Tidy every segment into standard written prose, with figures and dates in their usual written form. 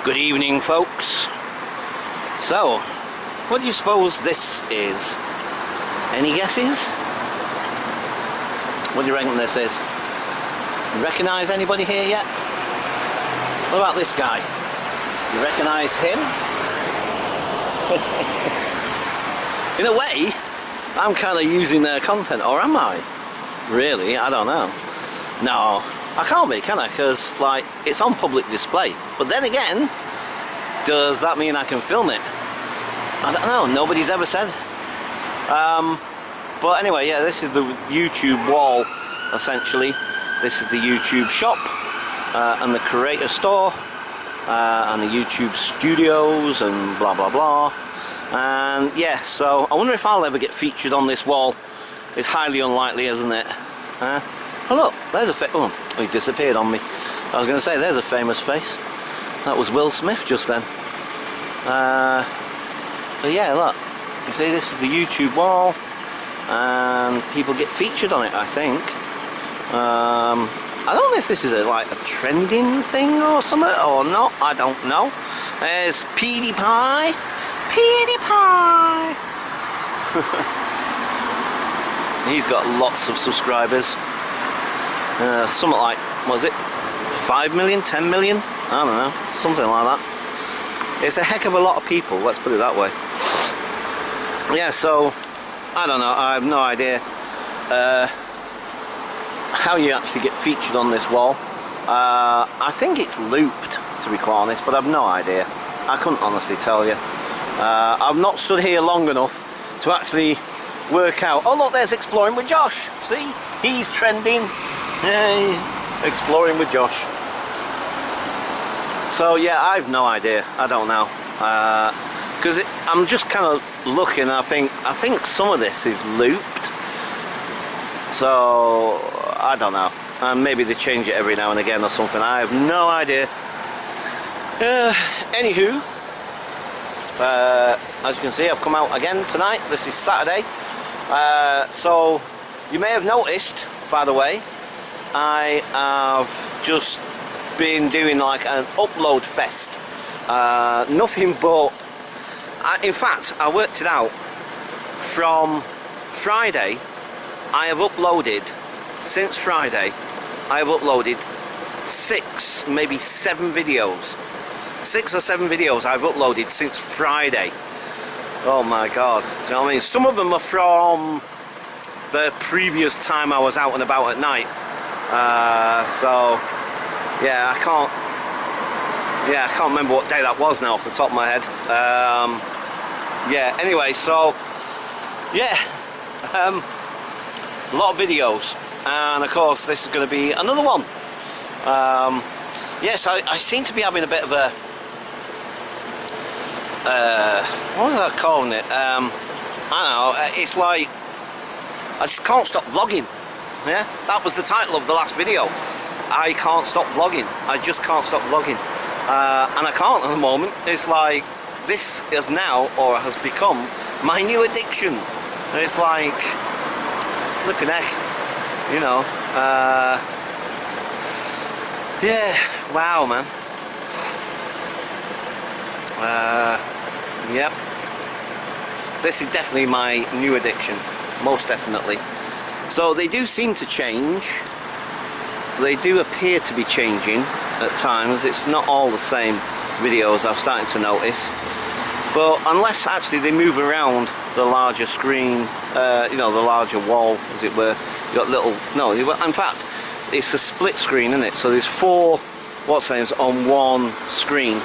Good evening, folks. So, what do you suppose this is? Any guesses? What do you reckon this is? You recognise anybody here yet? What about this guy? You recognise him? In a way, I'm kind of using their content, or am I? Really? I don't know. No, I can't be, can I? Because, like, it's on public display. But then again, does that mean I can film it? I don't know. Nobody's ever said. But anyway, yeah, this is the YouTube wall, essentially. This is the YouTube shop, and the creator store, and the YouTube studios, and blah blah blah. And yeah, so I wonder if I'll ever get featured on this wall. It's highly unlikely, isn't it? Oh look, there's a oh, he disappeared on me. I was going to say, there's a famous face. That was Will Smith just then. So yeah, look, you see, this is the YouTube wall, and people get featured on it, I think. I don't know if this is like a trending thing or something, or not, I don't know. There's PewDiePie. PewDiePie! He's got lots of subscribers. Something like, what is it? 5 million? 10 million? I don't know. Something like that. It's a heck of a lot of people, let's put it that way. Yeah, so, I don't know. I have no idea how you actually get featured on this wall. I think it's looped, to be quite honest, but I've no idea. I couldn't honestly tell you. I've not stood here long enough to actually work out. Oh look, there's Exploring with Josh. See, he's trending. Yay, Exploring with Josh. So yeah, I've no idea. I don't know, because I'm just kind of looking. I think some of this is looped. So I don't know. And maybe they change it every now and again or something. I have no idea. Anywho. As you can see, I've come out again tonight. This is Saturday. So you may have noticed, by the way, I have just been doing like an upload fest. Nothing but, in fact, I worked it out. From Friday, I have uploaded, since Friday, I have uploaded 6, maybe 7 videos. 6 or 7 videos I've uploaded since Friday. Oh my god. Do you know what I mean? Some of them are from the previous time I was out and about at night. So yeah, I can't remember what day that was now off the top of my head. Yeah, anyway, so yeah, a lot of videos, and of course this is going to be another one. Yes, I seem to be having a bit of a what was I calling it? I don't know, it's like I just can't stop vlogging. Yeah, that was the title of the last video. I can't stop vlogging. I just can't stop vlogging, and I can't at the moment. It's like this is now, or has become, my new addiction. And it's like flipping heck, you know. Yeah, wow, man. Yep. This is definitely my new addiction, most definitely. So they do seem to change. They do appear to be changing at times. It's not all the same videos, I'm starting to notice. But unless actually they move around the larger screen, you know, the larger wall, as it were. You got little, no, in fact, it's a split screen, isn't it? So there's 4 WhatsApps on one screen.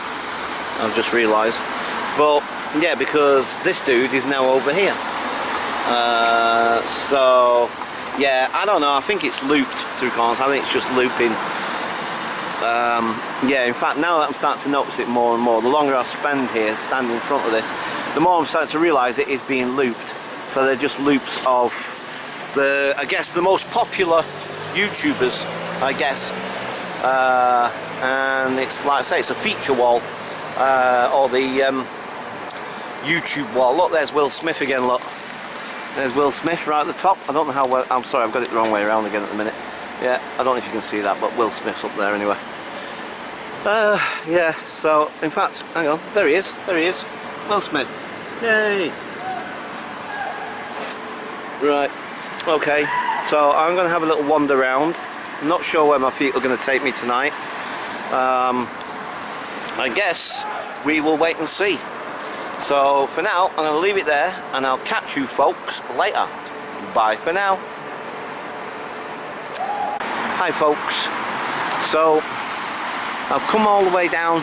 I've just realised. But yeah, because this dude is now over here. So yeah, I don't know. I think it's looped through corners. I think it's just looping. Yeah, in fact, now that I'm starting to notice it more and more, the longer I spend here, standing in front of this, the more I'm starting to realise it is being looped. So they're just loops of the, I guess, the most popular YouTubers, I guess. And it's like I say, it's a feature wall, or the YouTube wall. Look, there's Will Smith again. Look, there's Will Smith right at the top. I don't know how well. I'm sorry, I've got it the wrong way around again at the minute. Yeah, I don't know if you can see that, but Will Smith's up there anyway. Yeah, so in fact, hang on, there he is, Will Smith. Yay! Right, okay, so I'm going to have a little wander around. I'm not sure where my feet are going to take me tonight. I guess we will wait and see. So for now, I'm going to leave it there, and I'll catch you folks later. Bye for now. Hi folks. So I've come all the way down.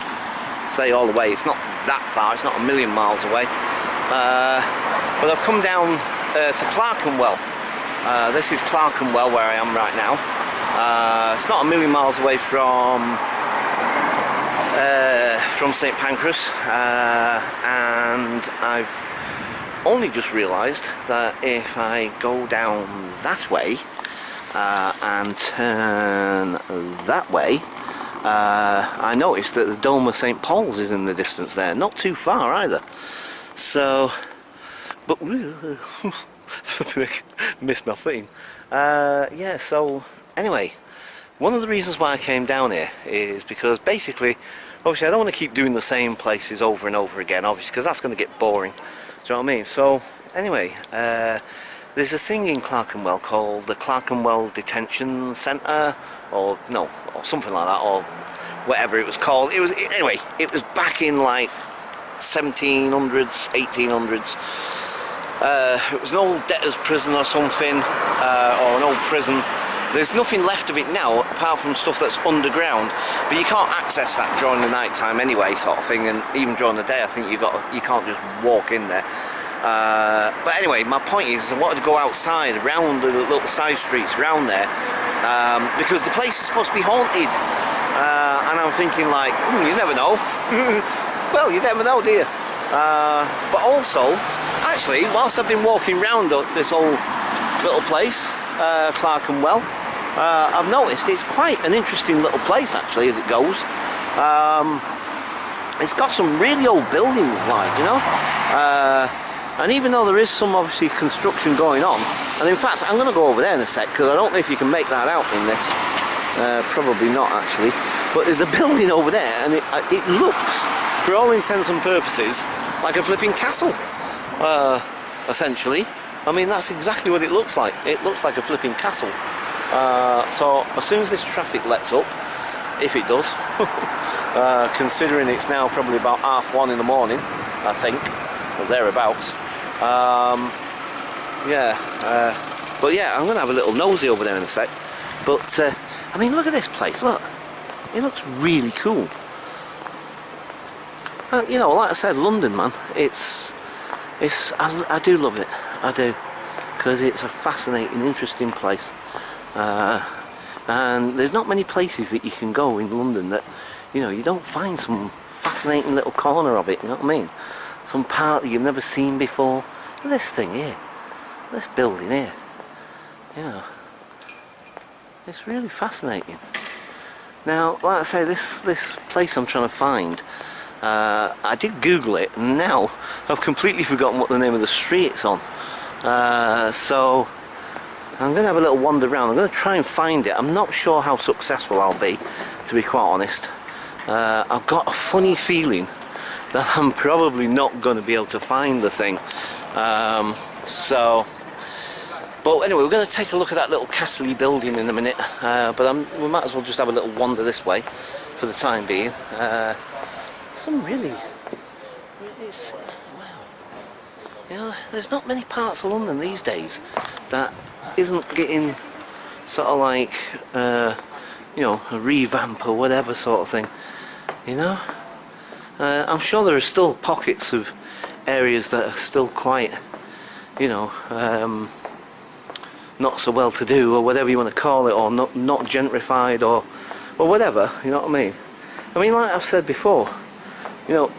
Say all the way, it's not that far, it's not a million miles away. But I've come down to Clerkenwell. This is Clerkenwell where I am right now. It's not a million miles away from St Pancras, and I've only just realised that if I go down that way and turn that way, I noticed that the Dome of St Paul's is in the distance there, not too far either. So, but missed my thing. Yeah, so anyway, one of the reasons why I came down here is because basically, obviously I don't want to keep doing the same places over and over again, obviously, because that's going to get boring. Do you know what I mean? So anyway, there's a thing in Clerkenwell called the Clerkenwell Detention Centre, or no, or something like that, or whatever it was called. Anyway, it was back in like 1700s, 1800s. It was an old debtor's prison or something, or an old prison. There's nothing left of it now apart from stuff that's underground, but you can't access that during the night time anyway, sort of thing, and even during the day I think you can't just walk in there. But anyway, my point is I wanted to go outside around the little side streets around there, because the place is supposed to be haunted, and I'm thinking like, you never know. Well, you never know, do you? But also, actually, whilst I've been walking around this old little place, Clerkenwell, I've noticed it's quite an interesting little place actually as it goes. It's got some really old buildings, like, you know, and even though there is some obviously construction going on, and in fact I'm going to go over there in a sec because I don't know if you can make that out in this, probably not actually, but there's a building over there and it looks, for all intents and purposes, like a flipping castle, essentially. I mean, that's exactly what it looks like. It looks like a flipping castle. So as soon as this traffic lets up, if it does, considering it's now probably about 1:30 in the morning, I think, or thereabouts. Yeah, but yeah, I'm gonna have a little nosy over there in a sec. But I mean, look at this place. Look, it looks really cool. You know, like I said, London, man. I do love it. I do, because it's a fascinating, interesting place, and there's not many places that you can go in London that, you know, you don't find some fascinating little corner of it. You know what I mean? Some part that you've never seen before. Look at this thing here, this building here. You know, it's really fascinating. Now, like I say, this place I'm trying to find. I did Google it, and now I've completely forgotten what the name of the street it's on. So I'm going to have a little wander around. I'm going to try and find it. I'm not sure how successful I'll be, to be quite honest. I've got a funny feeling that I'm probably not going to be able to find the thing. But anyway, we're going to take a look at that little castle-y building in a minute. But we might as well just have a little wander this way for the time being. Some really, wow, you know, there's not many parts of London these days that isn't getting sort of like, you know, a revamp or whatever sort of thing, you know. I'm sure there are still pockets of areas that are still quite, you know, not so well to do, or whatever you want to call it, or not gentrified, or whatever, you know what I mean. I mean, like I've said before, you know,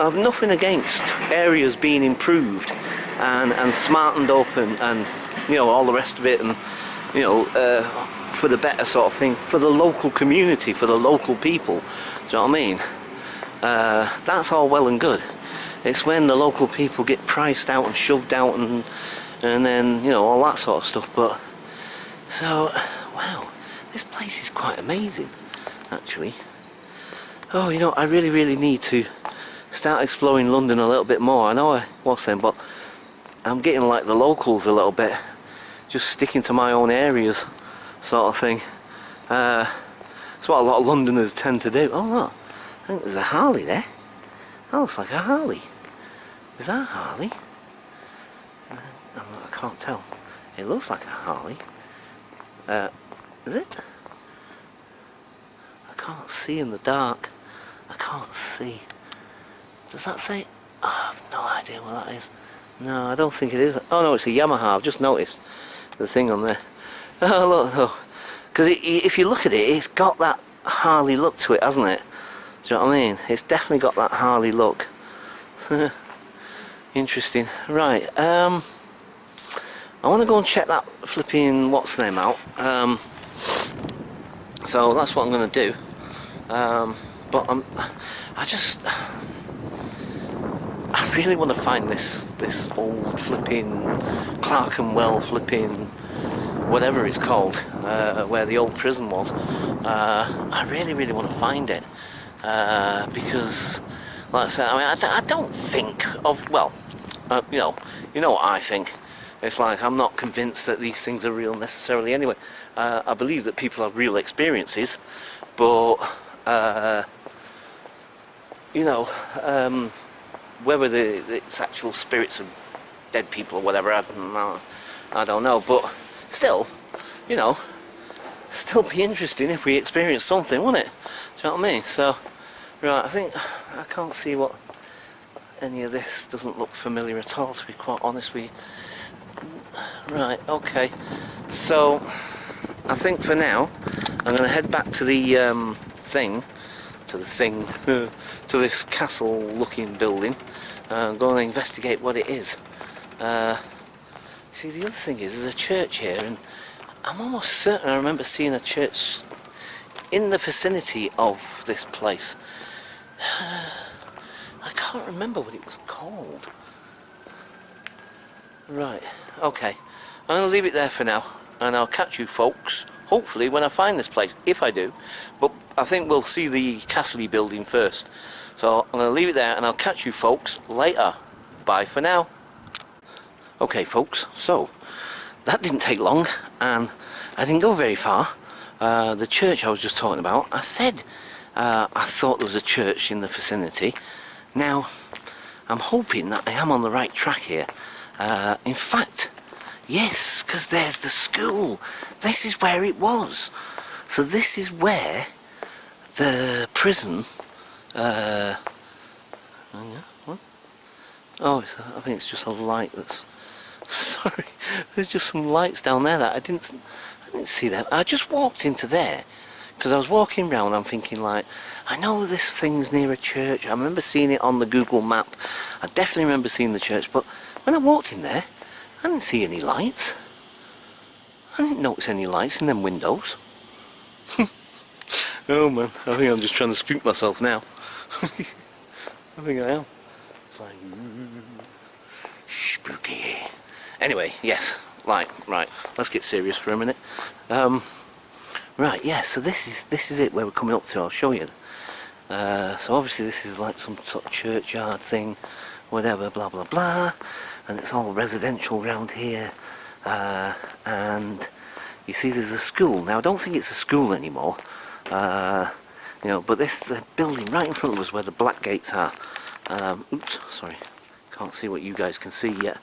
I've nothing against areas being improved and smartened up and you know, all the rest of it, and you know, for the better sort of thing, for the local community, for the local people. Do you know what I mean? That's all well and good. It's when the local people get priced out and shoved out and then, you know, all that sort of stuff. But so, wow, this place is quite amazing, actually. Oh, you know, I really need to start exploring London a little bit more. I know I was saying, but I'm getting like the locals a little bit, just sticking to my own areas, sort of thing. It's what a lot of Londoners tend to do. Oh look, I think there's a Harley there. That looks like a Harley. Is that a Harley? I can't tell. It looks like a Harley. Is it? I can't see in the dark. I can't see. Does that say? Oh, I have no idea what that is. No, I don't think it is. Oh no, it's a Yamaha. I've just noticed the thing on there. Oh look, though. Because if you look at it, it's got that Harley look to it, hasn't it? Do you know what I mean? It's definitely got that Harley look. Interesting. Right. I want to go and check that flipping what's the name out. So that's what I'm going to do. But I really want to find this old flipping Clerkenwell flipping whatever it's called, where the old prison was. I really want to find it, because, like I said, I mean, I don't think of, well, you know what I think. It's like I'm not convinced that these things are real necessarily. Anyway, I believe that people have real experiences, but you know, whether it's actual spirits of dead people or whatever, I don't know. But still, you know, still be interesting if we experience something, wouldn't it? Do you know what I mean? So, right, I think I can't see what any of this doesn't look familiar at all, to be quite honest with you. Right, okay. So, I think for now, I'm going to head back to the to this castle-looking building. I'm going to investigate what it is. See, the other thing is, there's a church here, and I'm almost certain I remember seeing a church in the vicinity of this place. I can't remember what it was called. Right, okay. I'm going to leave it there for now, and I'll catch you folks, hopefully, when I find this place, if I do. But I think we'll see the castle building first. So I'm going to leave it there, and I'll catch you folks later. Bye for now. Okay folks, so that didn't take long, and I didn't go very far. The church I was just talking about, I said I thought there was a church in the vicinity. Now, I'm hoping that I am on the right track here. In fact, yes, because there's the school. This is where it was. So this is where the prison... what? Oh, I think it's just a light that's... Sorry, there's just some lights down there that I didn't see them. I just walked into there because I was walking around. I'm thinking, like, I know this thing's near a church. I remember seeing it on the Google map. I definitely remember seeing the church, but when I walked in there, I didn't see any lights. I didn't notice any lights in them windows. Oh man, I think I'm just trying to spook myself now. I think I am. It's like, spooky. Anyway, yes, right, let's get serious for a minute. Right, yeah, so this is it where we're coming up to. I'll show you. So obviously this is like some sort of churchyard thing, whatever, blah blah blah, and it's all residential round here. And you see there's a school. Now I don't think it's a school anymore, you know, but the building right in front of us where the black gates are. Oops, sorry, can't see what you guys can see yet.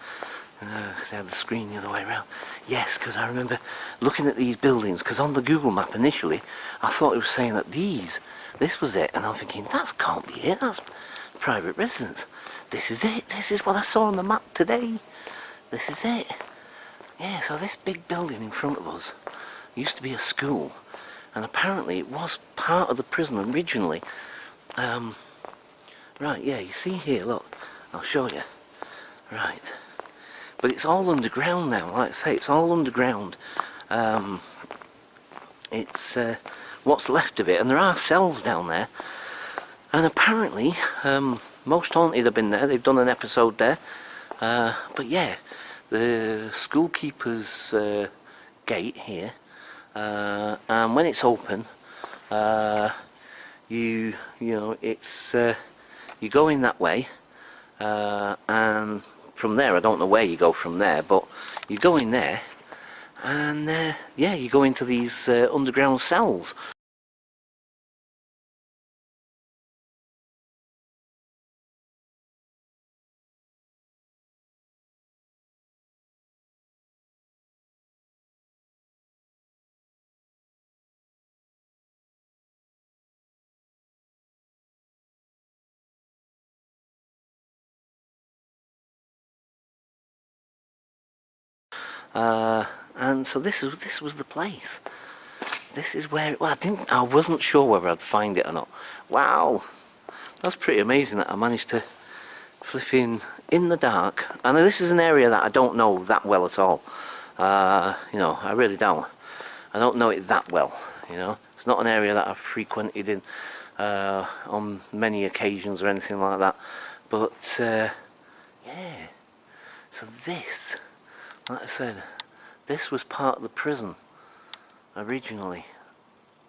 Because I had the screen the other way around. Yes, because I remember looking at these buildings, because on the Google map initially I thought it was saying that this was it, and I'm thinking that can't be it, that's private residence. This is it, this is what I saw on the map today. This is it. Yeah, so this big building in front of us used to be a school, and apparently it was part of the prison originally. Right, yeah, you see here, look, I'll show you. Right. But it's all underground now, like I say, it's all underground. It's what's left of it, and there are cells down there. And apparently, Most Haunted have been there, they've done an episode there. But yeah, the schoolkeeper's gate here, and when it's open, you know, it's you go in that way, and from there, I don't know where you go from there, but you go in there, and yeah, you go into these underground cells. Uh, and so this was the place. This is where. Well, I wasn't sure whether I'd find it or not. Wow, that's pretty amazing that I managed to flip in the dark. And this is an area that I don't know that well at all. You know, I really don't. I don't know it that well. You know, it's not an area that I've frequented in on many occasions or anything like that. But yeah. So this, like I said, this was part of the prison originally.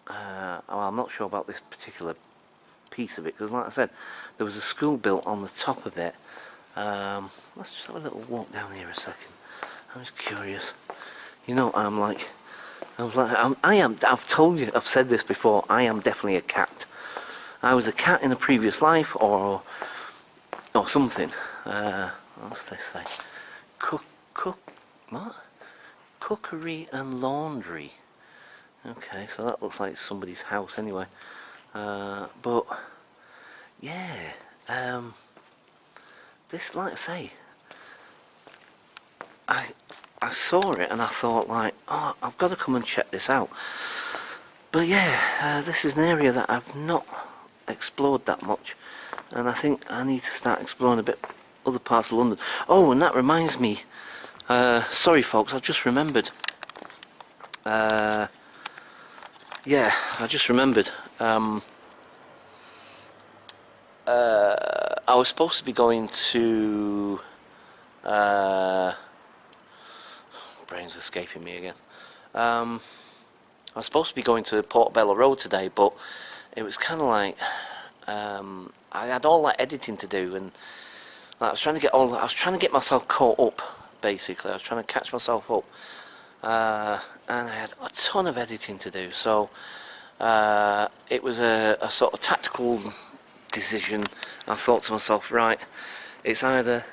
Well, I'm not sure about this particular piece of it, because like I said, there was a school built on the top of it. Let's just have a little walk down here a second. I'm just curious. You know, I've told you, I've said this before, I am definitely a cat. I was a cat in a previous life, or something. What's this say? What? Cookery and laundry. Okay, so that looks like somebody's house anyway. But yeah, this, like I say, I saw it and I thought, like, oh, I've got to come and check this out. But yeah, this is an area that I've not explored that much, and I think I need to start exploring a bit other parts of London. Oh, and that reminds me, sorry folks, I've just remembered. Yeah, I just remembered. I was supposed to be going to... brain's escaping me again. I was supposed to be going to Portobello Road today, but it was kind of like... I had all that editing to do, and I was trying to get myself caught up, basically. I was trying to catch myself up. And I had a ton of editing to do, so it was a sort of tactical decision. I thought to myself, right, it's either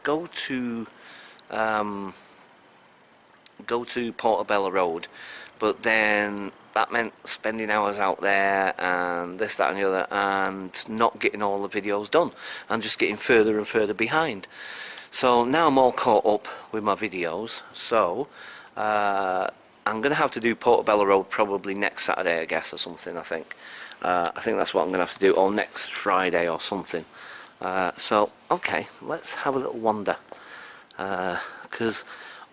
go to Portobello Road, but then that meant spending hours out there and this, that and the other, and not getting all the videos done and just getting further and further behind. So now I'm all caught up with my videos, so I'm going to have to do Portobello Road probably next Saturday, I guess, or something. I think that's what I'm going to have to do, or next Friday or something. So okay, let's have a little wander, because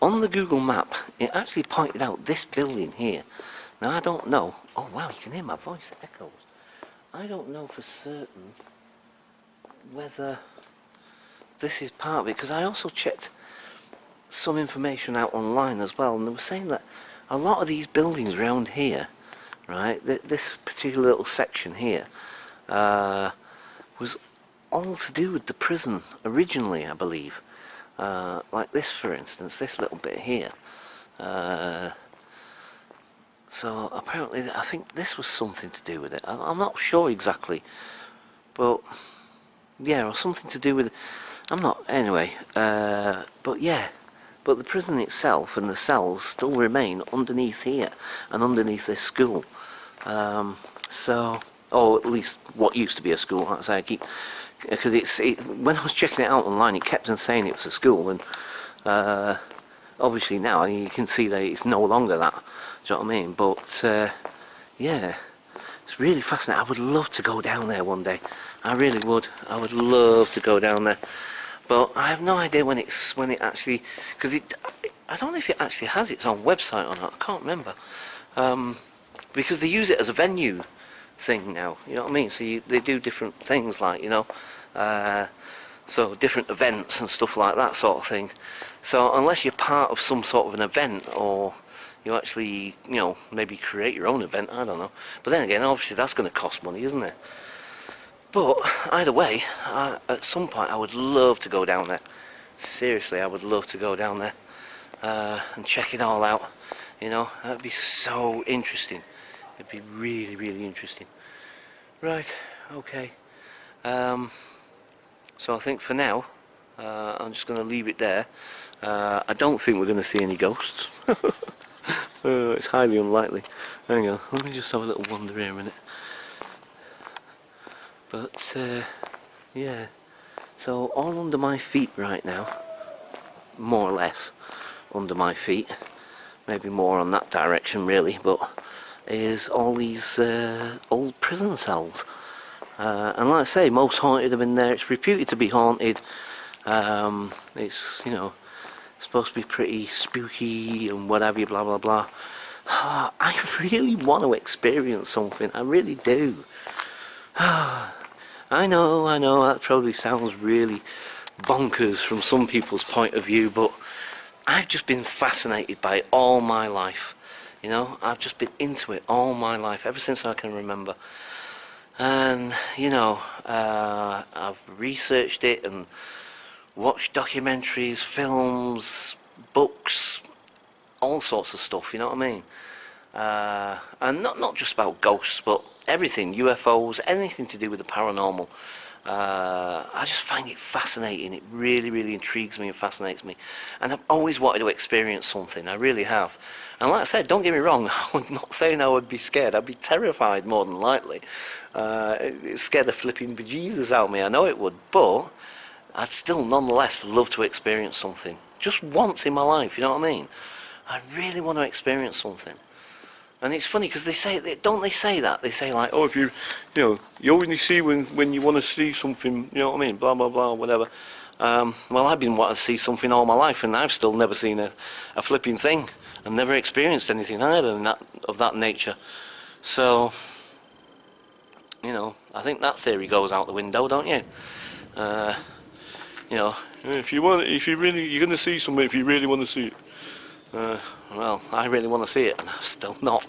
on the Google map it actually pointed out this building here. Now I don't know, oh wow, you can hear my voice, it echoes. I don't know for certain whether this is part of it, because I also checked some information out online as well, and they were saying that a lot of these buildings around here, right, this particular little section here, was all to do with the prison originally, I believe. Like this, for instance, this little bit here. So apparently, I think this was something to do with it. I'm not sure exactly, but yeah, or something to do with. I'm not anyway. But yeah, but the prison itself and the cells still remain underneath here and underneath this school. So, or at least what used to be a school. Like I say, I keep, because when I was checking it out online, it kept on saying it was a school, and obviously now you can see that it's no longer that. Do you know what I mean? But yeah, it's really fascinating. I would love to go down there one day. I really would. I would love to go down there. But I have no idea when it actually, because I don't know if it actually has its own website or not. I can't remember. Because they use it as a venue thing now. You know what I mean? So they do different things, like, you know, so different events and stuff like that sort of thing. So unless you're part of some sort of an event, or you actually, you know, maybe create your own event, I don't know. But then again, obviously that's going to cost money, isn't it? But either way, at some point I would love to go down there. Seriously, I would love to go down there and check it all out. You know, that'd be so interesting. It'd be really, really interesting. Right, okay. So I think for now, I'm just going to leave it there. I don't think we're going to see any ghosts. It's highly unlikely. Hang on, let me just have a little wander here a minute. But, yeah. So all under my feet right now, more or less under my feet, maybe more on that direction really, but is all these old prison cells. And like I say, most haunted have been there. It's reputed to be haunted. It's, you know, supposed to be pretty spooky and whatever, blah blah blah. I really want to experience something. I really do. I know, that probably sounds really bonkers from some people's point of view, but I've just been fascinated by it all my life. You know, I've just been into it all my life, ever since I can remember. And, you know, I've researched it and watched documentaries, films, books, all sorts of stuff, you know what I mean? And not just about ghosts, but everything, UFOs, anything to do with the paranormal. I just find it fascinating. It really, really intrigues me and fascinates me. And I've always wanted to experience something. I really have. And like I said, don't get me wrong, I'm not saying I would be scared. I'd be terrified more than likely. It scared the flipping bejesus out of me. I know it would. But I'd still nonetheless love to experience something. Just once in my life, you know what I mean? I really want to experience something. And it's funny because they say, don't they say that? They say like, oh, if you know, you only see when you want to see something, you know what I mean, blah blah blah, whatever. Well, I've been wanting to see something all my life, and I've still never seen a flipping thing. I've never experienced anything either than that, of that nature. So, you know, I think that theory goes out the window, don't you? You know, if you're going to see something if you really want to see it. Well, I really want to see it, and I'm still not.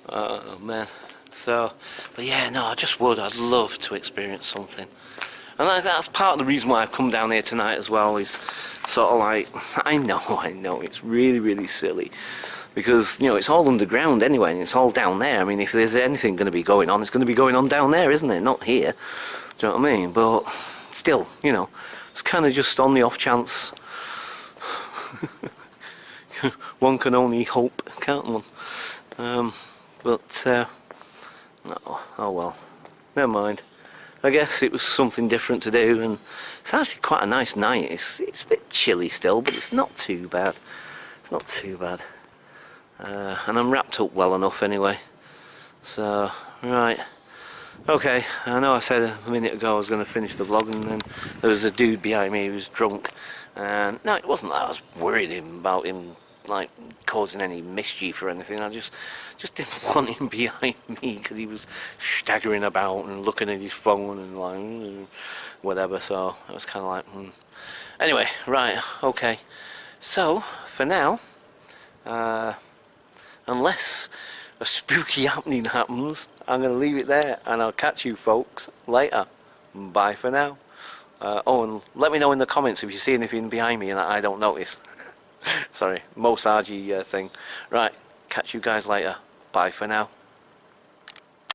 Oh man. So, but yeah, no, I'd love to experience something. And that's part of the reason why I've come down here tonight as well, is sort of like, I know, it's really, really silly. Because, you know, it's all underground anyway, and it's all down there. I mean, if there's anything going to be going on, it's going to be going on down there, isn't it? Not here. Do you know what I mean? But still, you know, it's kind of just on the off chance. One can only hope, can't one? No, oh well, never mind. I guess it was something different to do, and it's actually quite a nice night. It's a bit chilly still, but it's not too bad. It's not too bad. And I'm wrapped up well enough anyway. So, right. Okay, I know I said a minute ago I was going to finish the vlog, and then there was a dude behind me who was drunk. And no, it wasn't that I was worried about him like causing any mischief or anything. I just didn't want him behind me because he was staggering about and looking at his phone and like whatever. So I was kind of like, Anyway, right, okay. So for now, unless a spooky happening happens, I'm going to leave it there, and I'll catch you folks later. Bye for now. Oh, and let me know in the comments if you see anything behind me and I don't notice. Sorry, Mo Sargi thing. Right, catch you guys later. Bye for now.